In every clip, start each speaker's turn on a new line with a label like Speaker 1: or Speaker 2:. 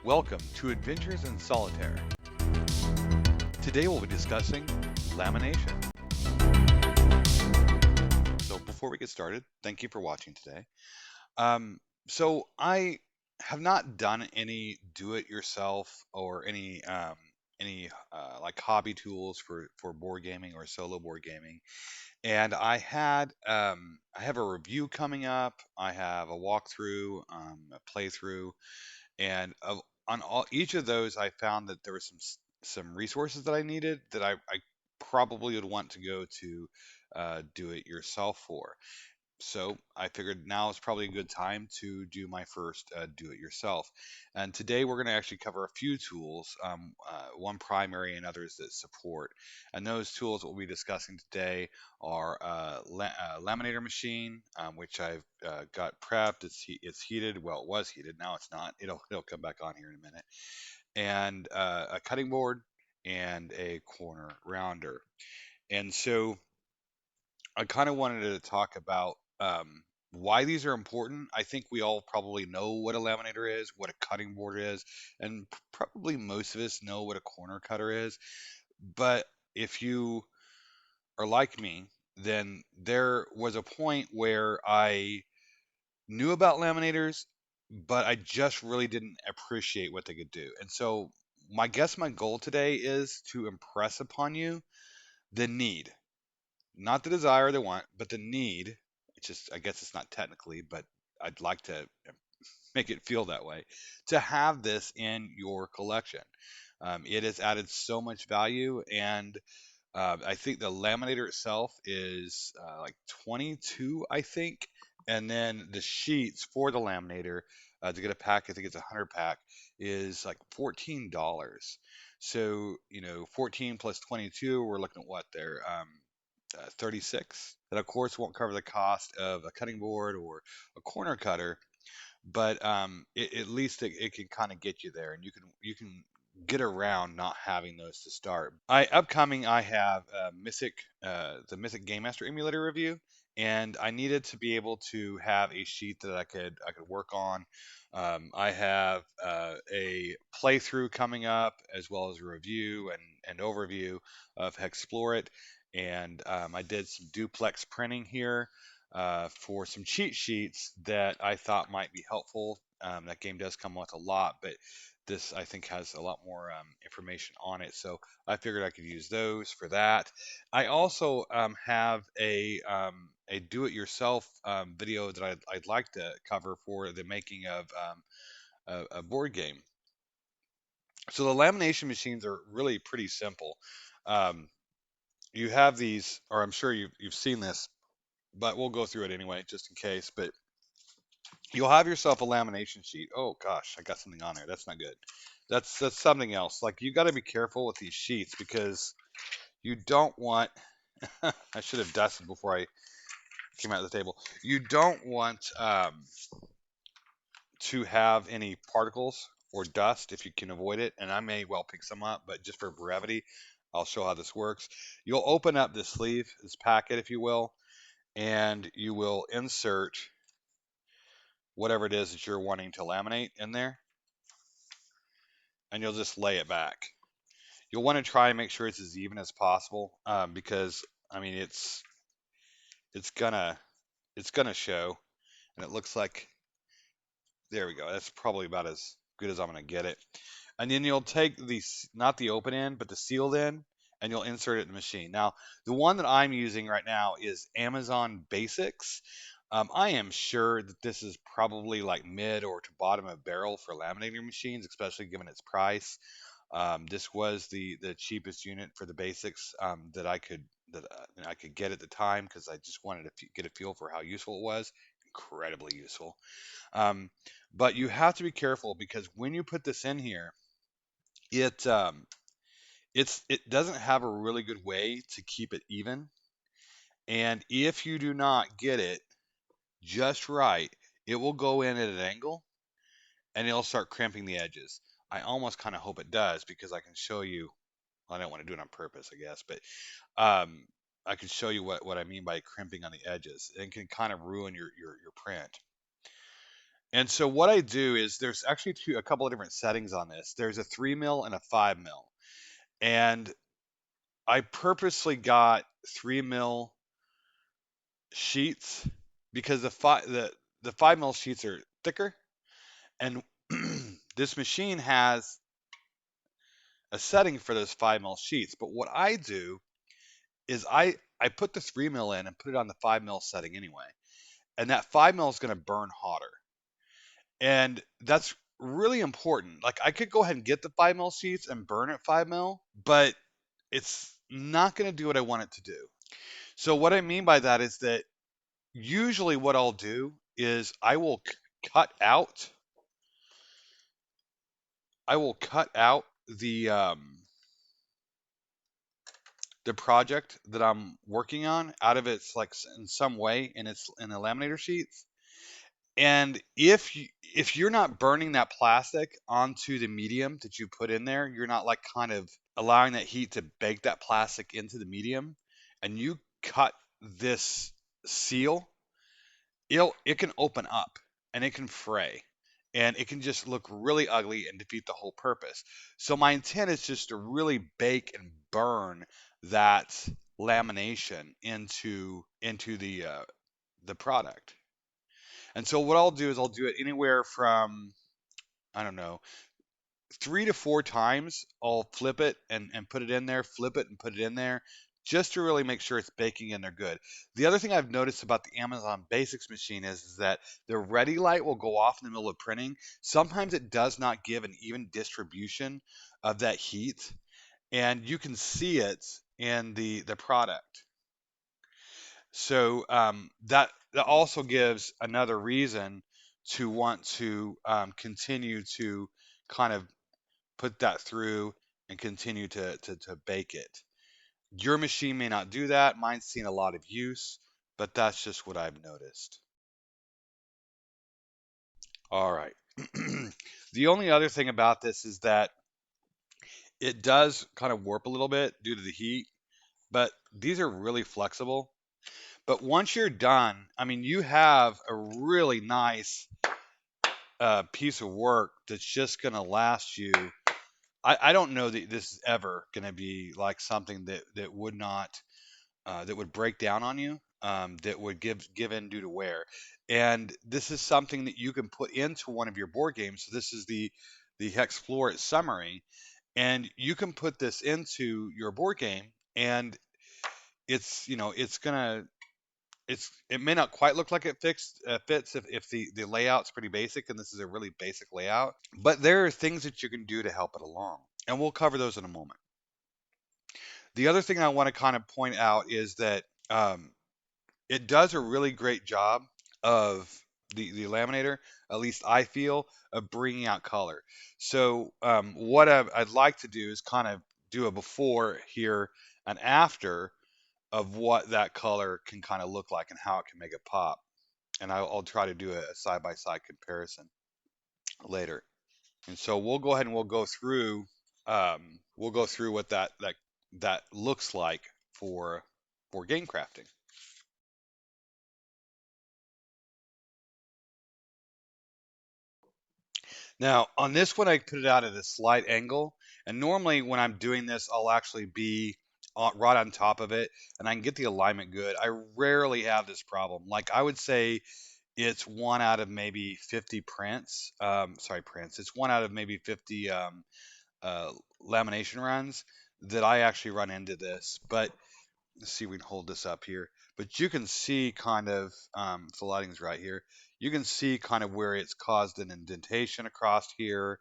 Speaker 1: Welcome to Adventures in Solitaire. Today we'll be discussing lamination. So before we get started, thank you for watching today. Um, I have not done any do-it-yourself or any like hobby tools for board gaming or solo board gaming. And I have a review coming up. I have a walkthrough, a playthrough, and on each of those, I found that there were some resources that I needed that I probably would want to go to do it yourself for. So I figured now is probably a good time to do my first do-it-yourself. And today we're going to actually cover a few tools, one primary and others that support. And those tools that we'll be discussing today are laminator machine, which I've got prepped. It's heated. Well, it was heated. Now it's not. It'll come back on here in a minute. And a cutting board and a corner rounder. And so I kind of wanted to talk about why these are important. I think we all probably know what a laminator is, what a cutting board is, and probably most of us know what a corner cutter is. But if you are like me, then there was a point where I knew about laminators, but I just really didn't appreciate what they could do. And so my goal today is to impress upon you the need, not the desire or the want, but the need. It's just, I guess it's not technically, but I'd like to make it feel that way, to have this in your collection. It has added so much value, and I think the laminator itself is like 22, I think, and then the sheets for the laminator to get a pack, I think it's a 100 pack, is like $14. So 14 plus 22, we're looking at what there. 36. That of course won't cover the cost of a cutting board or a corner cutter, but at least it can kind of get you there, and you can get around not having those to start. I have the Mythic Game Master emulator review, and I needed to be able to have a sheet that I could work on. I have a playthrough coming up, as well as a review and overview of Explore It, and I did some duplex printing here for some cheat sheets that I thought might be helpful. That game does come with a lot, but this I think has a lot more information on it. So I figured I could use those for that. I also have a do-it-yourself video that I'd like to cover for the making of a board game. So the lamination machines are really pretty simple. Um, you have these, or I'm sure you've seen this, but we'll go through it anyway, just in case. But you'll have yourself a lamination sheet. Oh gosh, I got something on there. That's not good. That's something else. Like you got to be careful with these sheets because you don't want. I should have dusted before I came out of the table. You don't want to have any particles or dust if you can avoid it. And I may well pick some up, but just for brevity, I'll show how this works. You'll open up this sleeve, this packet, if you will, and you will insert whatever it is that you're wanting to laminate in there, and you'll just lay it back. You'll want to try and make sure it's as even as possible, because I mean it's gonna it's gonna show, and it looks like there we go. That's probably about as good as I'm gonna get it. And then you'll take the not the open end, but the sealed end, and you'll insert it in the machine. Now, the one that I'm using right now is Amazon Basics. I am sure that this is probably like mid or to bottom of barrel for laminating machines, especially given its price. This was the cheapest unit for the basics that I could get at the time because I just wanted to get a feel for how useful it was. Incredibly useful. Um, but you have to be careful because when you put this in here, it it doesn't have a really good way to keep it even. And if you do not get it just right, it will go in at an angle and it'll start crimping the edges. I almost kind of hope it does because I can show you. Well, I don't want to do it on purpose, I guess, but um, I can show you what I mean by crimping on the edges. It can kind of ruin your print. And so what I do is there's actually a couple of different settings on this. There's a 3 mil and a 5 mil. And I purposely got 3 mil sheets because the 5 mil sheets are thicker, and this machine has a setting for those 5 mil sheets. But what I do is I put the 3 mil in and put it on the 5 mil setting anyway, and that 5 mil is going to burn hotter, and that's really important. Like I could go ahead and get the 5 mil sheets and burn at 5 mil, but it's not going to do what I want it to do. So what I mean by that is that usually what I'll do is cut out I will cut out the project that I'm working on out of its like in some way in the laminator sheets. And if you're not burning that plastic onto the medium that you put in there, you're not like kind of allowing that heat to bake that plastic into the medium, and you cut this seal, it can open up and it can fray and it can just look really ugly and defeat the whole purpose. So my intent is just to really bake and burn that lamination into the product. And so what I'll do is I'll do it anywhere from, I don't know, 3 to 4 times. I'll flip it and put it in there, flip it and put it in there, just to really make sure it's baking in there good. The other thing I've noticed about the Amazon Basics machine is that the ready light will go off in the middle of printing. Sometimes it does not give an even distribution of that heat, and you can see it in the product. So that also gives another reason to want to continue to kind of put that through and continue to bake it. Your machine may not do that. Mine's seen a lot of use, but that's just what I've noticed. All right. The only other thing about this is that it does kind of warp a little bit due to the heat, but these are really flexible. But once you're done, I mean, you have a really nice piece of work that's just going to last you. I don't know that this is ever going to be like something that would not that would break down on you, that would give in due to wear. And this is something that you can put into one of your board games. So this is the Explore It summary, and you can put this into your board game, and it may not quite look like fits if the layout's pretty basic, and this is a really basic layout, but there are things that you can do to help it along, and we'll cover those in a moment. The other thing I want to kind of point out is that um, it does a really great job of the laminator, at least I feel, of bringing out color. So what I'd like to do is kind of do a before here and after of what that color can kind of look like and how it can make it pop. And I'll try to do a side-by-side comparison later. And so we'll go ahead and we'll go through what that looks like for game crafting. Now, on this one, I put it out at a slight angle, and normally when I'm doing this, I'll actually be right on top of it, and I can get the alignment good. I rarely have this problem. Like I would say it's one out of maybe 50 prints. Sorry, prints. It's one out of maybe 50 uh, lamination runs that I actually run into this. But let's see if we can hold this up here. But you can see kind of, if the lighting's right here, you can see kind of where it's caused an indentation across here.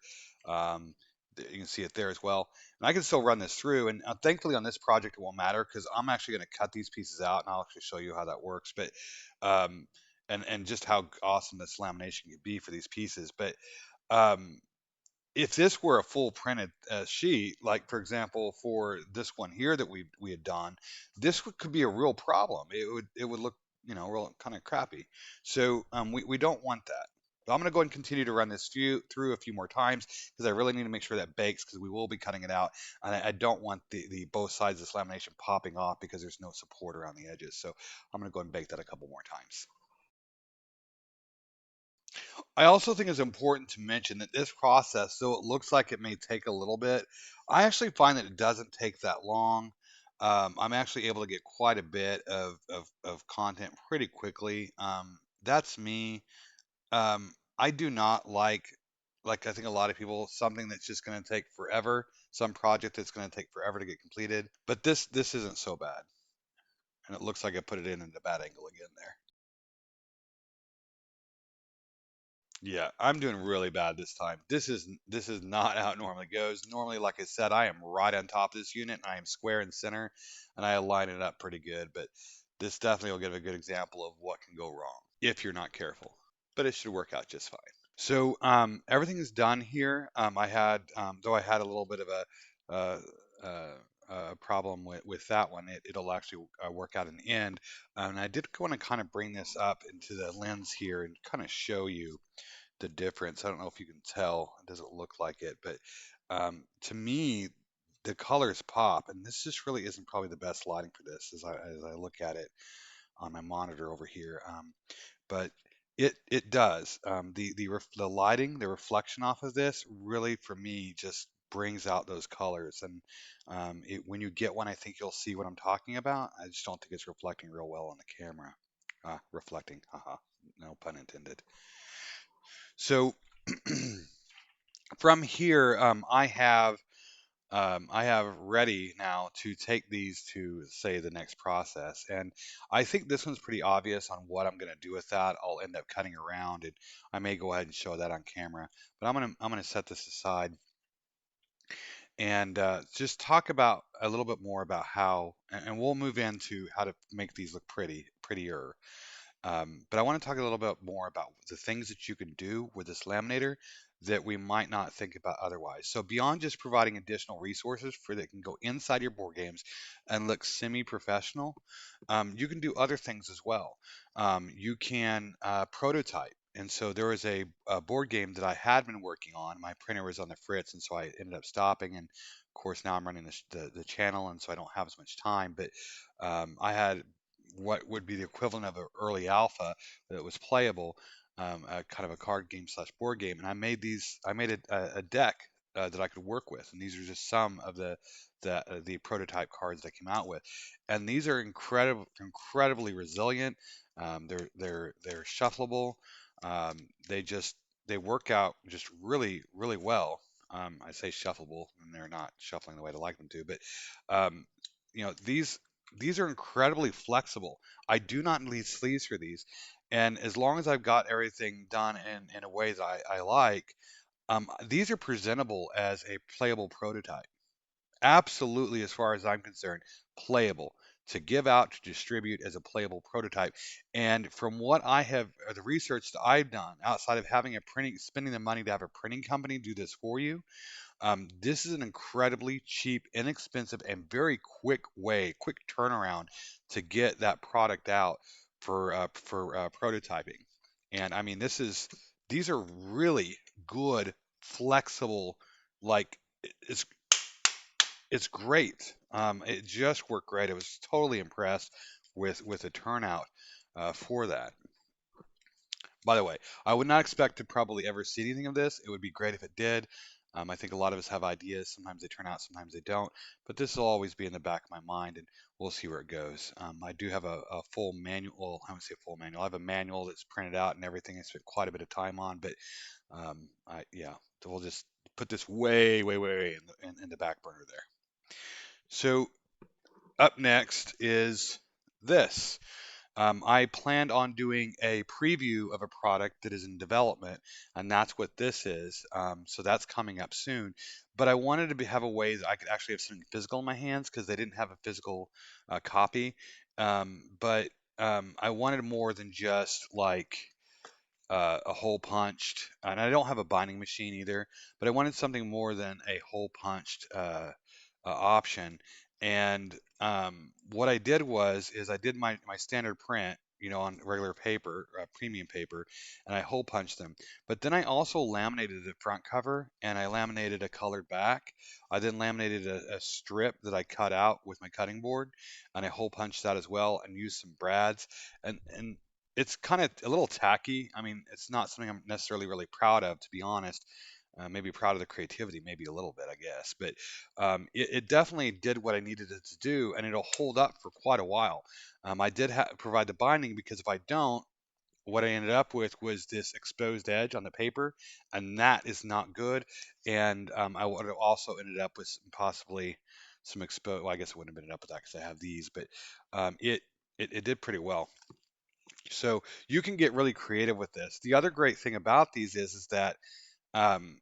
Speaker 1: Um, you can see it there as well. And I can still run this through. And thankfully on this project, it won't matter because I'm actually going to cut these pieces out and I'll actually show you how that works. But, um, and just how awesome this lamination could be for these pieces. But, um, if this were a full printed sheet, like for example, for this one here that we had done, could be a real problem. It would look real kind of crappy. So we don't want that. But I'm going to go ahead and continue to run this through a few more times because I really need to make sure that bakes because we will be cutting it out, and I don't want the both sides of this lamination popping off because there's no support around the edges. So I'm going to go ahead and bake that a couple more times. I also think it's important to mention that this process, though it looks like it may take a little bit, I actually find that it doesn't take that long. I'm actually able to get quite a bit of content pretty quickly. That's me. I do not like I think a lot of people, something that's just going to take forever, some project that's going to take forever to get completed. But this isn't so bad, and it looks like I put it in a bad angle again there. Yeah, I'm doing really bad this time. This is not how it normally goes. Normally, like I said, I am right on top of this unit and I am square and center and I align it up pretty good, but this definitely will give a good example of what can go wrong if you're not careful. But it should work out just fine. So everything is done here. I had, though I had a little bit of uh, uh, problem with that one. It'll actually work out in the end. And I did want to kind of bring this up into the lens here and kind of show you the difference. I don't know if you can tell. It doesn't look like it, but to me, the colors pop. And this just really isn't probably the best lighting for this as I look at it on my monitor over here. But it does. The lighting, the reflection off of this, really for me just brings out those colors. And when you get one, I think you'll see what I'm talking about. I just don't think it's reflecting real well on the camera. Reflecting, haha, no pun intended. So from here, I have ready now to take these to say the next process, and I think this one's pretty obvious on what I'm going to do with that. I'll end up cutting around, and I may go ahead and show that on camera. But I'm gonna set this aside and just talk about a little bit more about how, and we'll move into how to make these look prettier. But I want to talk a little bit more about the things that you can do with this laminator that we might not think about otherwise. So beyond just providing additional resources for that can go inside your board games and look semi-professional, you can do other things as well. You can prototype. And so there was a board game that I had been working on. My printer was on the fritz, and so I ended up stopping. And of course, now I'm running the channel, and so I don't have as much time. But I had what would be the equivalent of an early alpha that was playable, a kind of a card game slash board game. And I made a deck that I could work with, and these are just some of the prototype cards that I came out with. And these are incredibly resilient. They're shuffleable. They just they work out just really well. I say shuffleable, and they're not shuffling the way I like them to, but um, these are incredibly flexible. I do not need sleeves for these. And as long as I've got everything done in a way that I like, these are presentable as a playable prototype. Absolutely, as far as I'm concerned, playable. To give out, to distribute as a playable prototype. And from what I have, the research that I've done, outside of having spending the money to have a printing company do this for you, this is an incredibly cheap, inexpensive, and very quick turnaround to get that product out for prototyping. And I mean, these are really good, flexible, like it's it's great. It just worked great. I was totally impressed with the turnout for that. By the way, I would not expect to probably ever see anything of this. It would be great if it did. I think a lot of us have ideas. Sometimes they turn out, sometimes they don't. But this will always be in the back of my mind, and we'll see where it goes. I do have a full manual. Well, I would say full manual. I have a manual that's printed out and everything. I spent quite a bit of time on, but yeah, so we'll just put this way in the back burner there. So up next is this. I planned on doing a preview of a product that is in development, and that's what this is. So that's coming up soon. But I wanted to have a way that I could actually have something physical in my hands because they didn't have a physical copy. But I wanted more than just like a hole punched, and I don't have a binding machine either, but I wanted something more than a hole punched option. And what I did is I did my standard print, on regular paper, premium paper, and I hole punched them. But then I also laminated the front cover, and I laminated a colored back. I then laminated a strip that I cut out with my cutting board, and I hole punched that as well, and used some brads. And it's kind of a little tacky. I mean, it's not something I'm necessarily really proud of, to be honest. Maybe proud of the creativity, maybe a little bit, I guess. But it definitely did what I needed it to do, and it'll hold up for quite a while. I did provide the binding because if I don't, what I ended up with was this exposed edge on the paper, and that is not good. And I would have also ended up with possibly some exposed. Well, I guess I wouldn't have ended up with that because I have these, but it did pretty well. So you can get really creative with this. The other great thing about these is that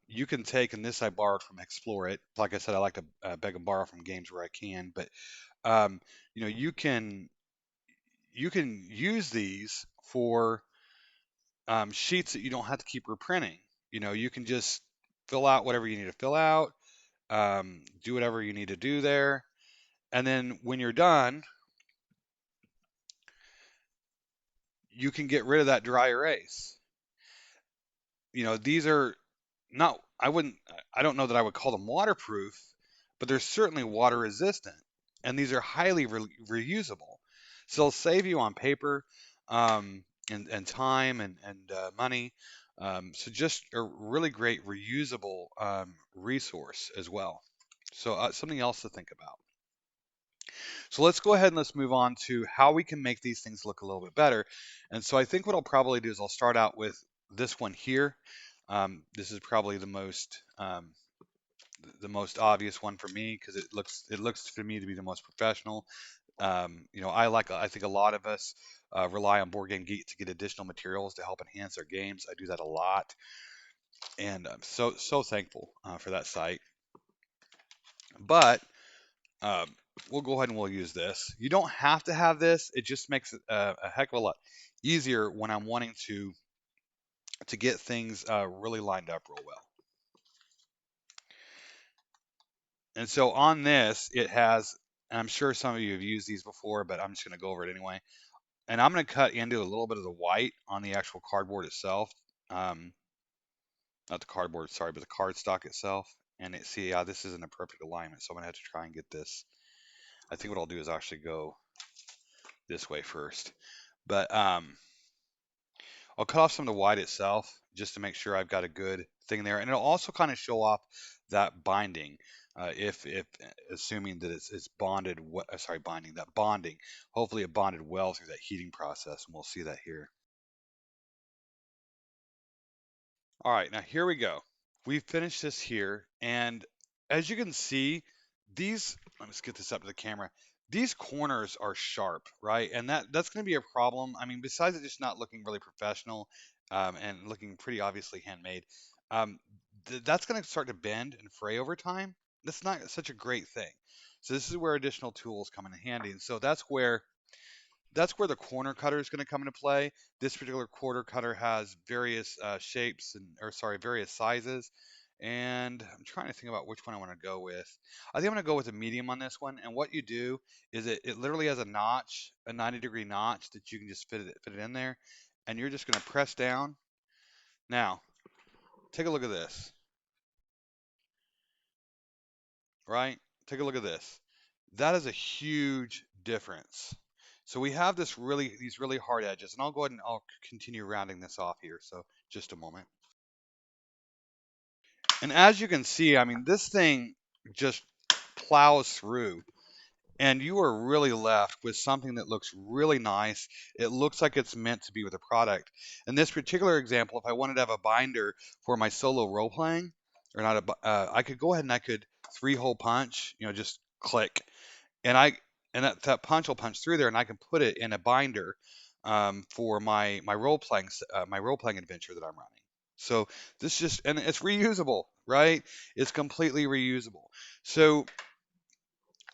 Speaker 1: you can take, and this I borrowed from Explore It. Like I said, I like to beg and borrow from games where I can, but um, you can use these for sheets that you don't have to keep reprinting. You can just fill out whatever you need to fill out, do whatever you need to do there, and then when you're done, you can get rid of that dry erase. These are not, I don't know that I would call them waterproof, but they're certainly water resistant, and these are highly reusable. So they'll save you on paper, and time and money. So just a really great reusable resource as well. So something else to think about. So let's go ahead and let's move on to how we can make these things look a little bit better. And so I think what I'll probably do is I'll start out with this one here. This is probably the most obvious one for me because it looks to me to be the most professional. I think a lot of us rely on Board Game Geek to get additional materials to help enhance our games. I do that a lot, and I'm so thankful for that site. But um, we'll go ahead and we'll use this. You don't have to have this. It just makes it a heck of a lot easier when I'm wanting to get things really lined up real well. And so on this, it has, and I'm sure some of you have used these before, but I'm just going to go over it anyway. And I'm going to cut into a little bit of the white on the actual cardboard itself. Um, Not the cardboard, sorry, but the cardstock itself. And see, this isn't a perfect alignment, so I'm going to have to try and get this. I think what I'll do is actually go this way first. But I'll cut off some of the white itself just to make sure I've got a good thing there. And it'll also kind of show off that binding. If assuming that it's bonded, sorry, binding, that bonding, hopefully it bonded well through that heating process, and we'll see that here. All right, now here we go. We've finished this here, and as you can see, let me just get this up to the camera. These corners are sharp, right? And that's going to be a problem. I mean, besides it just not looking really professional, and looking pretty obviously handmade, um, that's going to start to bend and fray over time. That's not such a great thing. So this is where additional tools come in handy. And so that's where the corner cutter is going to come into play. This particular quarter cutter has various shapes various sizes. And I'm trying to think about which one I want to go with. I think I'm going to go with a medium on this one. And what you do is it literally has a notch, a 90-degree notch that you can just fit it in there. And you're just going to press down. Now, take a look at this, right? Take a look at this. That is a huge difference. So we have these really hard edges, and I'll go ahead and I'll continue rounding this off here. So just a moment. And as you can see, I mean, this thing just plows through, and you are really left with something that looks really nice. It looks like it's meant to be with a product. In this particular example, if I wanted to have a binder for my solo role playing, or not I could go ahead and I could 3-hole punch, just click, and that punch will punch through there, and I can put it in a binder for my role playing adventure that I'm running. So and it's reusable, right? It's completely reusable. So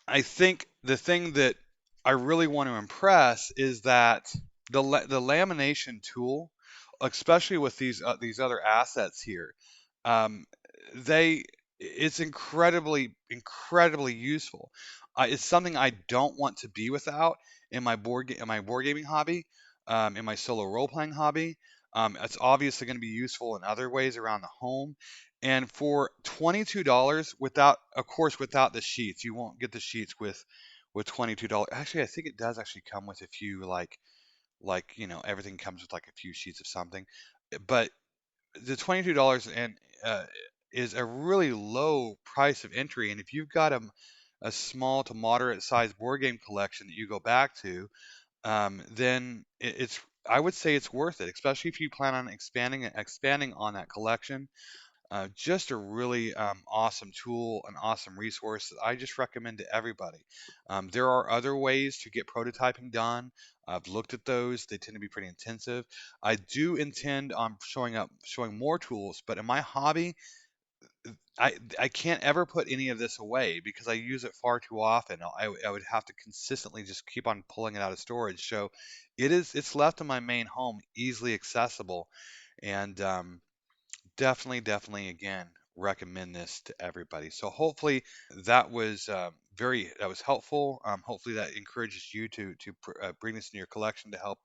Speaker 1: I think the thing that I really want to impress is that the lamination tool, especially with these other assets here, um, they it's incredibly useful. It's something I don't want to be without in my board gaming hobby, in my solo role playing hobby. It's obviously going to be useful in other ways around the home. And for $22, of course, without the sheets, you won't get the sheets with $22. Actually, I think it does actually come with a few like like everything comes with like a few sheets of something. But the $22 and is a really low price of entry, and if you've got a small to moderate sized board game collection that you go back to, then it's I would say it's worth it, especially if you plan on expanding on that collection. Just a really awesome tool, an awesome resource that I just recommend to everybody. There are other ways to get prototyping done. I've looked at those. They tend to be pretty intensive. I do intend on showing more tools, but in my hobby, I can't ever put any of this away because I use it far too often. I would have to consistently just keep on pulling it out of storage. So it's left in my main home, easily accessible, and definitely again recommend this to everybody. So hopefully that was helpful. Hopefully that encourages you to bring this in your collection to help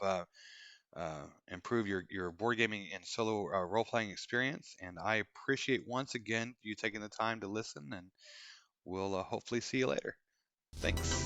Speaker 1: improve your board gaming and solo role playing experience. And I appreciate once again you taking the time to listen. And we'll hopefully see you later. Thanks.